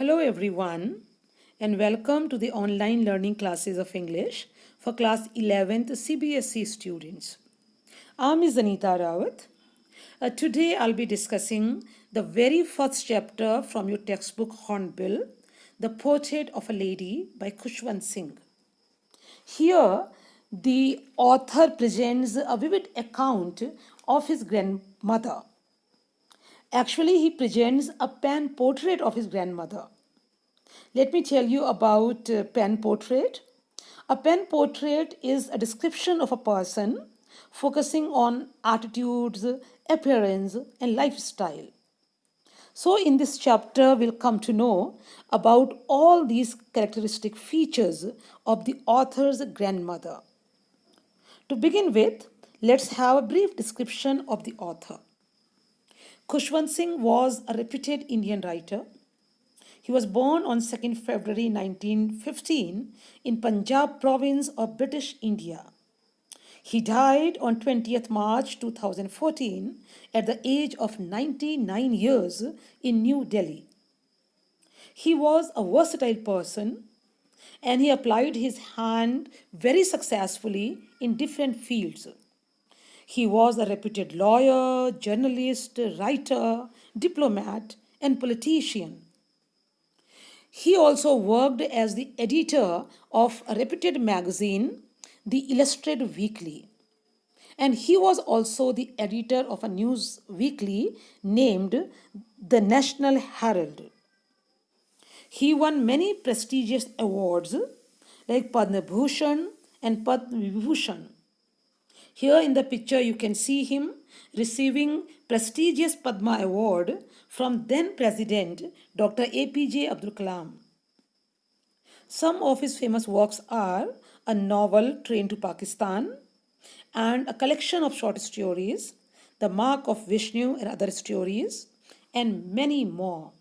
Hello, everyone, and welcome to the online learning classes of English for class 11th CBSE students. I'm Ms. Anita Rawat. Today, I'll be discussing the very first chapter from your textbook Hornbill, The Portrait of a Lady by Khushwant Singh. Here, the author presents a vivid account of his grandmother. Actually, he presents a pen portrait of his grandmother. Let me tell you about pen portrait. A pen portrait is a description of a person focusing on attitudes, appearance, and lifestyle. So, in this chapter, we'll come to know about all these characteristic features of the author's grandmother. To begin with, let's have a brief description of the author. Khushwant Singh was a reputed Indian writer. He was born on 2nd February 1915 in Punjab province of British India. He died on 20th March 2014 at the age of 99 years in New Delhi. He was a versatile person and he applied his hand very successfully in different fields. He was a reputed lawyer, journalist, writer, diplomat, and politician. He also worked as the editor of a reputed magazine, the Illustrated Weekly. And he was also the editor of a news weekly named the National Herald. He won many prestigious awards like Padma Bhushan and Padma Vibhushan. Here in the picture you can see him receiving prestigious Padma Award from then President Dr. APJ Abdul Kalam. Some of his famous works are a novel Train to Pakistan and a collection of short stories, The Mark of Vishnu and Other Stories, and many more.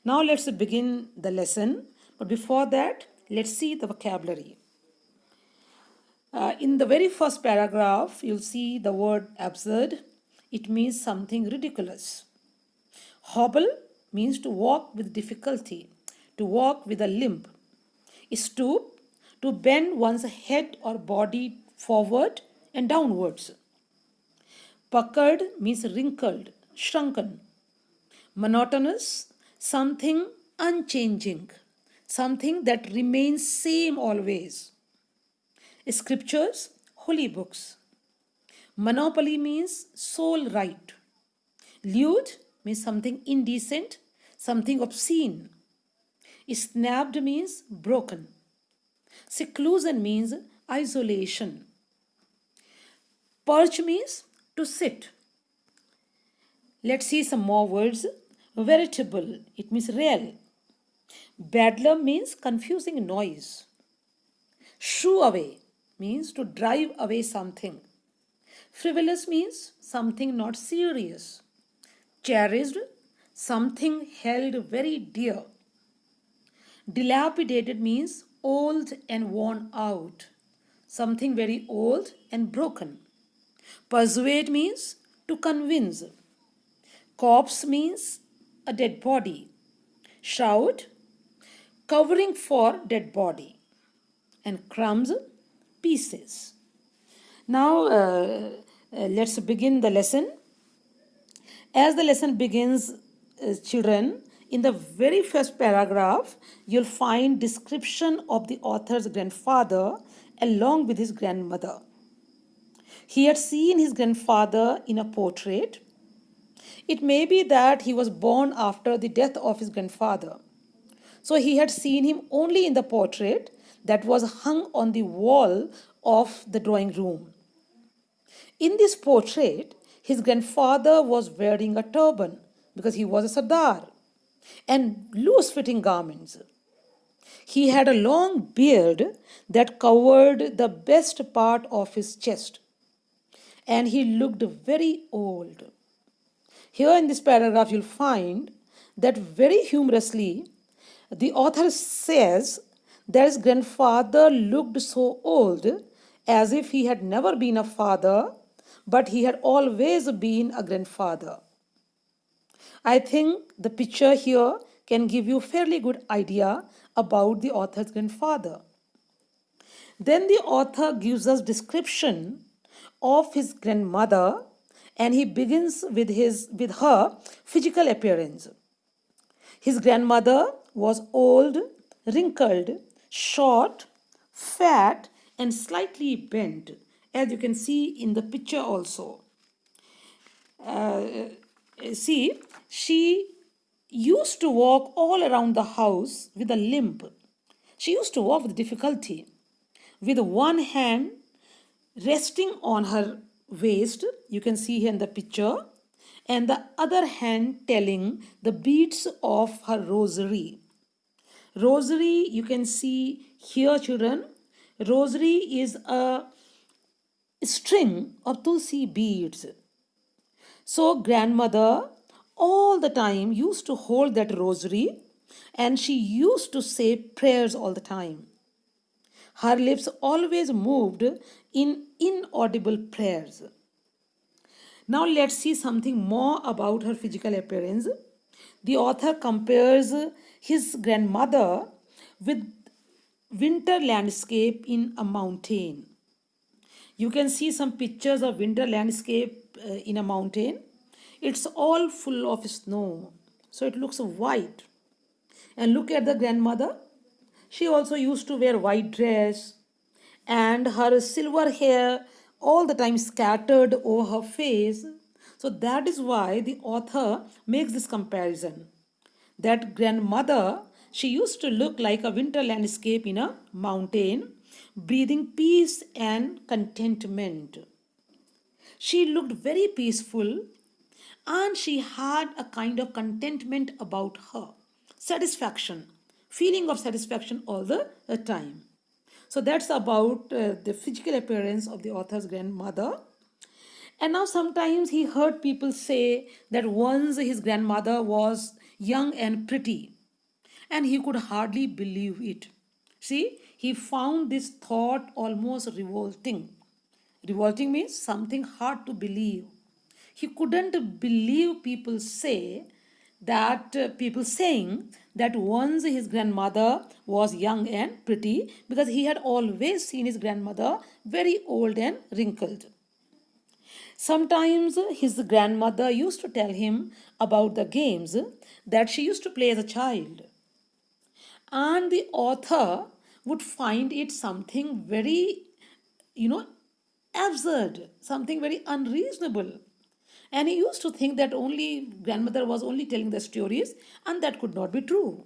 Now let's begin the lesson, but before that, let's see the vocabulary. In the very first paragraph, you'll see the word absurd. It means something ridiculous. Hobble means to walk with difficulty, to walk with a limp. Stoop, to bend one's head or body forward and downwards. Puckered means wrinkled, shrunken. Monotonous, something unchanging, something that remains same always. Scriptures, holy books. Monopoly means sole right. Lewd means something indecent, something obscene. Snapped means broken. Seclusion means isolation. Perch means to sit. Let's see some more words. Veritable, it means real. Bedlam means confusing noise. Shoo away means to drive away something. Frivolous means something not serious. Cherished, something held very dear. Dilapidated means old and worn out, something very old and broken. Persuade means to convince. Corpse means a dead body. Shroud, covering for dead body. And crumbs, pieces. Now let's begin the lesson. As the lesson begins, children, in the very first paragraph, you'll find description of the author's grandfather along with his grandmother. He had seen his grandfather in a portrait. It may be that he was born after the death of his grandfather. So he had seen him only in the portrait that was hung on the wall of the drawing room. In this portrait, his grandfather was wearing a turban because he was a Sardar and loose-fitting garments. He had a long beard that covered the best part of his chest, and he looked very old. Here in this paragraph, you'll find that very humorously, the author says that his grandfather looked so old as if he had never been a father, but he had always been a grandfather. I think the picture here can give you a fairly good idea about the author's grandfather. Then the author gives us description of his grandmother, and he begins with her physical appearance. His grandmother was old, wrinkled, short, fat, and slightly bent, as you can see in the picture also. See, she used to walk all around the house with a limp. She used to walk with difficulty, with one hand resting on her waist, you can see here in the picture, and the other hand telling the beads of her rosary. Rosary, you can see here, children. Rosary is a string of tulsi beads. So, grandmother all the time used to hold that rosary, and she used to say prayers all the time. Her lips always moved in inaudible prayers. Now let's see something more about her physical appearance. The author compares his grandmother with winter landscape in a mountain. You can see some pictures of winter landscape in a mountain. It's all full of snow, so it looks white. And look at the grandmother. She also used to wear white dress, and her silver hair all the time scattered over her face. So that is why the author makes this comparison. That grandmother, she used to look like a winter landscape in a mountain, breathing peace and contentment. She looked very peaceful, and she had a kind of contentment about her, satisfaction, feeling of satisfaction all the time. So that's about the physical appearance of the author's grandmother. And now sometimes he heard people say that once his grandmother was young and pretty, and he could hardly believe it. See, he found this thought almost revolting. Revolting means something hard to believe. He couldn't believe people saying that once his grandmother was young and pretty, because he had always seen his grandmother very old and wrinkled. Sometimes his grandmother used to tell him about the games that she used to play as a child. And the author would find it something very, absurd, something very unreasonable. And he used to think that only grandmother was only telling the stories, and that could not be true.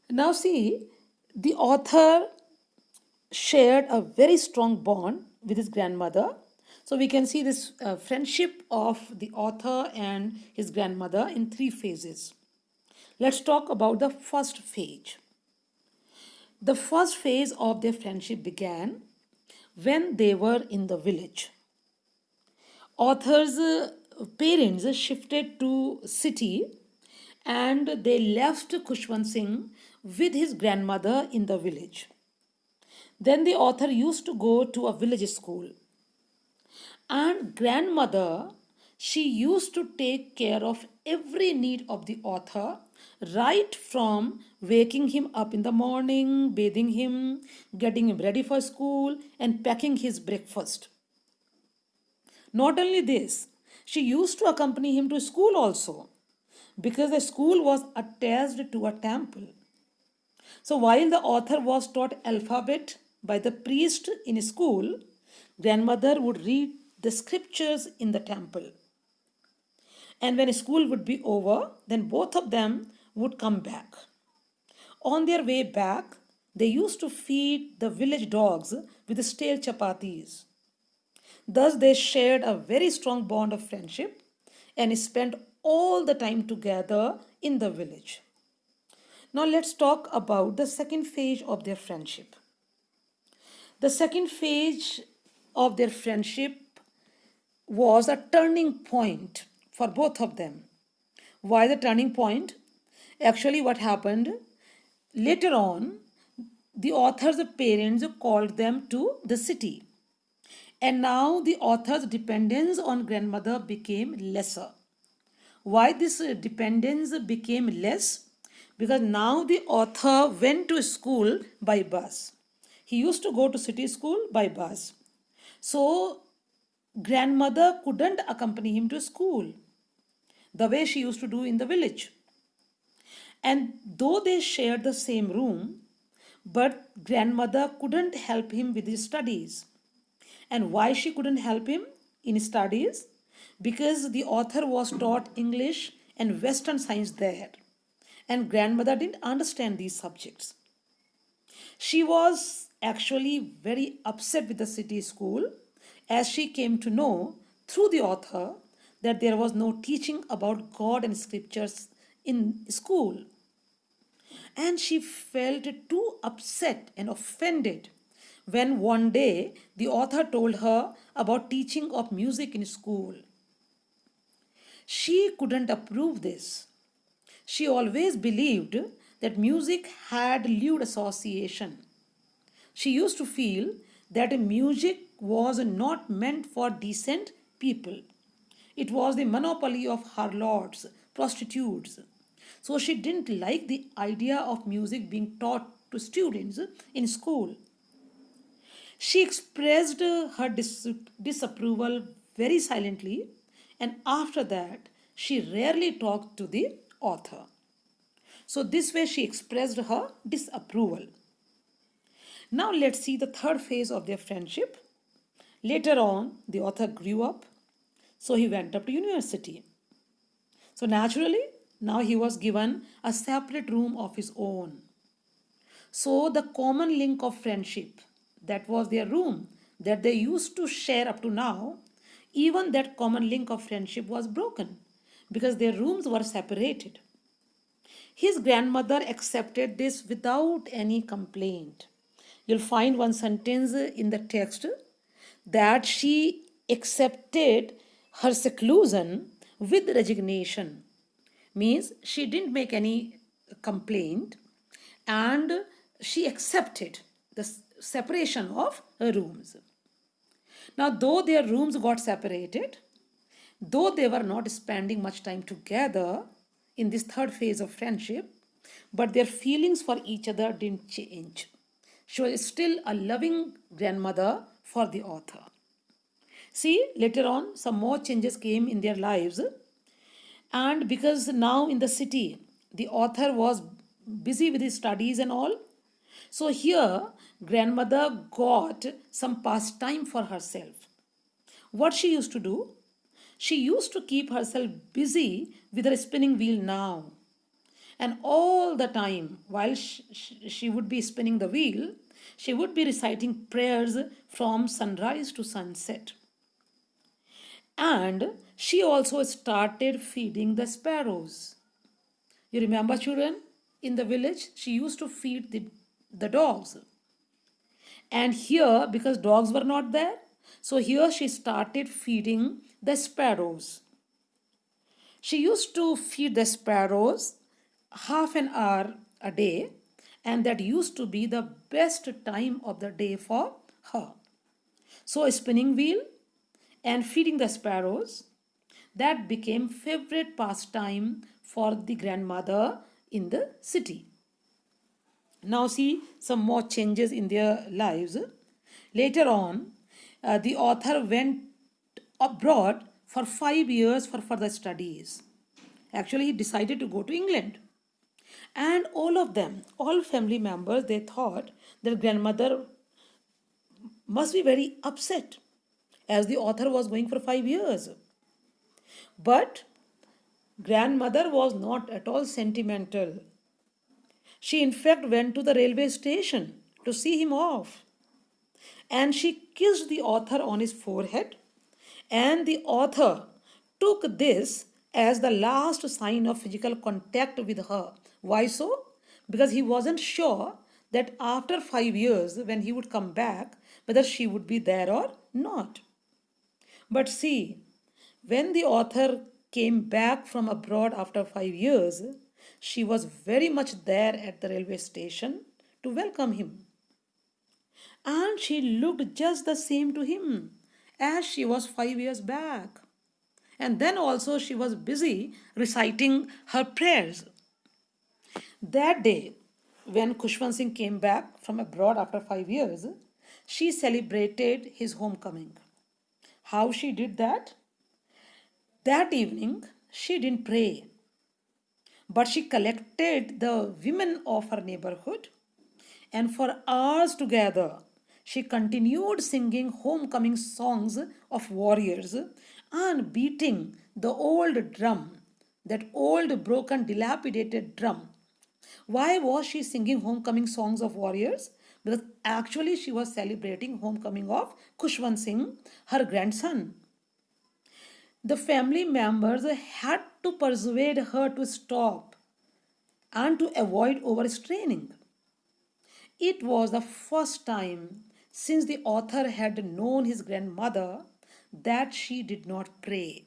Now, see, the author shared a very strong bond with his grandmother. So, we can see this friendship of the author and his grandmother in three phases. Let's talk about the first phase. The first phase of their friendship began when they were in the village. Author's parents shifted to city, and they left Khushwant Singh with his grandmother in the village. Then the author used to go to a village school, and grandmother, she used to take care of every need of the author, right from waking him up in the morning, bathing him, getting him ready for school, and packing his breakfast. Not only this, she used to accompany him to school also, because the school was attached to a temple. So while the author was taught alphabet by the priest in school, grandmother would read the scriptures in the temple. And when school would be over, then both of them would come back. On their way back, they used to feed the village dogs with stale chapatis. Thus, they shared a very strong bond of friendship and spent all the time together in the village. Now, let's talk about the second phase of their friendship. The second phase of their friendship was a turning point for both of them. Why the turning point? Actually, what happened later on, the author's parents called them to the city. And now the author's dependence on grandmother became lesser. Why this dependence became less? Because now the author went to school by bus. He used to go to city school by bus. So grandmother couldn't accompany him to school the way she used to do in the village. And though they shared the same room, but grandmother couldn't help him with his studies. And why she couldn't help him in his studies? Because the author was taught English and Western science there. And grandmother didn't understand these subjects. She was actually very upset with the city school as she came to know through the author that there was no teaching about God and scriptures in school. And she felt too upset and offended when one day the author told her about teaching of music in school. She couldn't approve this. She always believed that music had lewd association. She used to feel that music was not meant for decent people. It was the monopoly of harlots, prostitutes. So she didn't like the idea of music being taught to students in school. She expressed her disapproval very silently, and after that, she rarely talked to the author. So, this way, she expressed her disapproval. Now, let's see the third phase of their friendship. Later on, the author grew up, so he went up to university. So, naturally, now he was given a separate room of his own. So, the common link of friendship, that was their room that they used to share up to now, even that common link of friendship was broken because their rooms were separated. His grandmother accepted this without any complaint. You'll find one sentence in the text that she accepted her seclusion with resignation. Means she didn't make any complaint and she accepted the separation of her rooms. Now, though their rooms got separated, though they were not spending much time together in this third phase of friendship, but their feelings for each other didn't change. She was still a loving grandmother for the author. See, later on, some more changes came in their lives, and because now in the city, the author was busy with his studies and all, so here grandmother got some pastime for herself. What she used to do? She used to keep herself busy with her spinning wheel now. And all the time, while she would be spinning the wheel, she would be reciting prayers from sunrise to sunset. And she also started feeding the sparrows. You remember, children? In the village, she used to feed the dogs. And here, because dogs were not there, so here she started feeding the sparrows. She used to feed the sparrows half an hour a day, and that used to be the best time of the day for her. So, a spinning wheel and feeding the sparrows, that became favorite pastime for the grandmother in the city. Now, see some more changes in their lives. Later on, the author went abroad for 5 years for further studies. Actually, he decided to go to England. And all of them, all family members, they thought their grandmother must be very upset as the author was going for 5 years. But grandmother was not at all sentimental. She, in fact, went to the railway station to see him off. And she kissed the author on his forehead. And the author took this as the last sign of physical contact with her. Why so? Because he wasn't sure that after 5 years, when he would come back, whether she would be there or not. But see, when the author came back from abroad after 5 years, she was very much there at the railway station to welcome him. And she looked just the same to him as she was 5 years back. And then also she was busy reciting her prayers. That day, when Khushwant Singh came back from abroad after 5 years, she celebrated his homecoming. How she did that? That evening, she didn't pray, but she collected the women of her neighborhood, and for hours together, she continued singing homecoming songs of warriors and beating the old drum, that old, broken, dilapidated drum. Why was she singing homecoming songs of warriors? Because actually she was celebrating homecoming of Khushwant Singh, her grandson. The family members had to persuade her to stop and to avoid overstraining. It was the first time since the author had known his grandmother that she did not pray.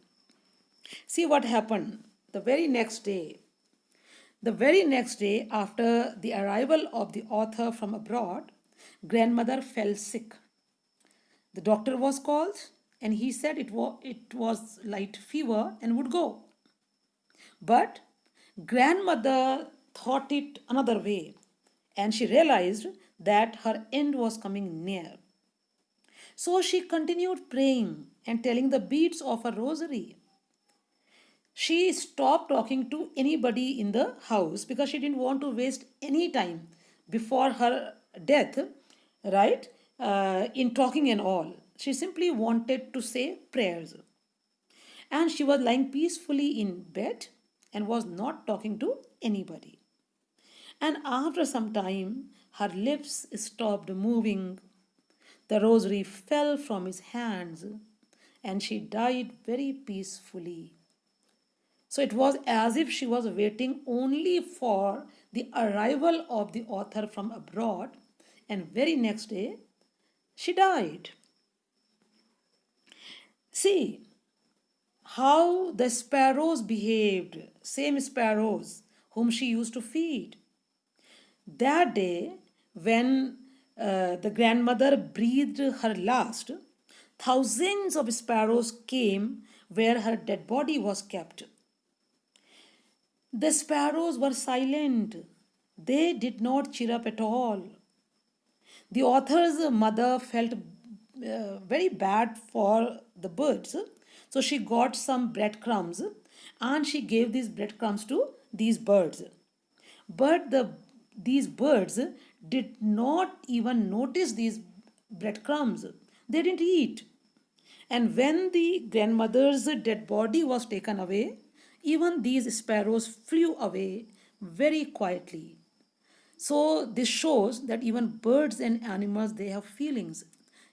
See what happened the very next day. The very next day, after the arrival of the author from abroad, grandmother fell sick. The doctor was called and he said it was light fever and would go. But grandmother thought it another way and she realized that her end was coming near. So she continued praying and telling the beads of her rosary. She stopped talking to anybody in the house because she didn't want to waste any time before her death, right? In talking and all. She simply wanted to say prayers. And she was lying peacefully in bed and was not talking to anybody. And after some time, her lips stopped moving. The rosary fell from his hands and she died very peacefully. So it was as if she was waiting only for the arrival of the author from abroad, and very next day she died. See how the sparrows behaved, same sparrows whom she used to feed. That day, when the grandmother breathed her last, thousands of sparrows came where her dead body was kept. The sparrows were silent. They did not cheer up at all. The author's mother felt very bad for the birds, so she got some breadcrumbs and she gave these breadcrumbs to these birds. But these birds did not even notice these breadcrumbs. They didn't eat. And when the grandmother's dead body was taken away, even these sparrows flew away very quietly. So this shows that even birds and animals they have feelings.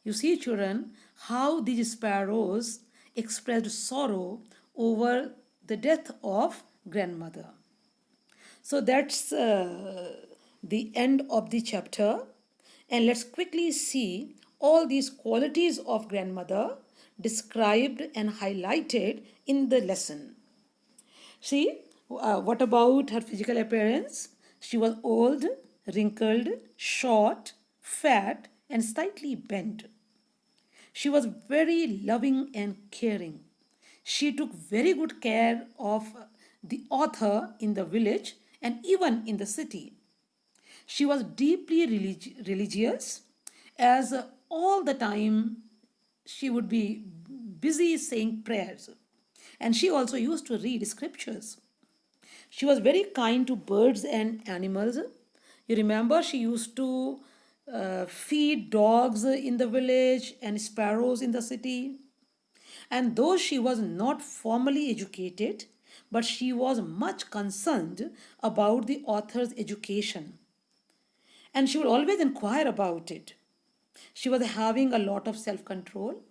You see, children, how these sparrows expressed sorrow over the death of grandmother. So that's the end of the chapter. And let's quickly see all these qualities of grandmother described and highlighted in the lesson. See, what about her physical appearance? She was old, wrinkled, short, fat, and slightly bent. She was very loving and caring. She took very good care of the author in the village and even in the city. She was deeply religious, as all the time she would be busy saying prayers. And she also used to read scriptures. She was very kind to birds and animals. You remember she used to feed dogs in the village and sparrows in the city. And though she was not formally educated, but she was much concerned about the author's education. And she would always inquire about it. She was having a lot of self control.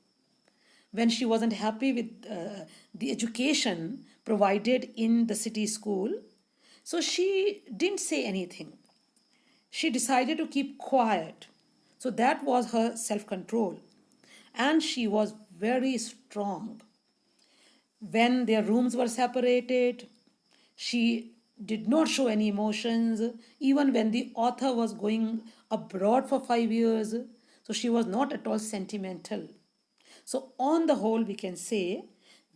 When she wasn't happy with the education provided in the city school, so she didn't say anything. She decided to keep quiet. So that was her self control. And she was very strong. When their rooms were separated, she did not show any emotions, even when the author was going abroad for 5 years. So she was not at all sentimental. So, on the whole, we can say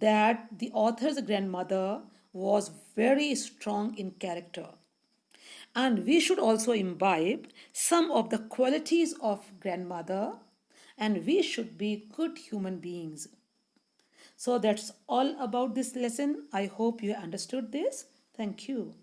that the author's grandmother was very strong in character. And we should also imbibe some of the qualities of grandmother, and we should be good human beings. So that's all about this lesson. I hope you understood this. Thank you.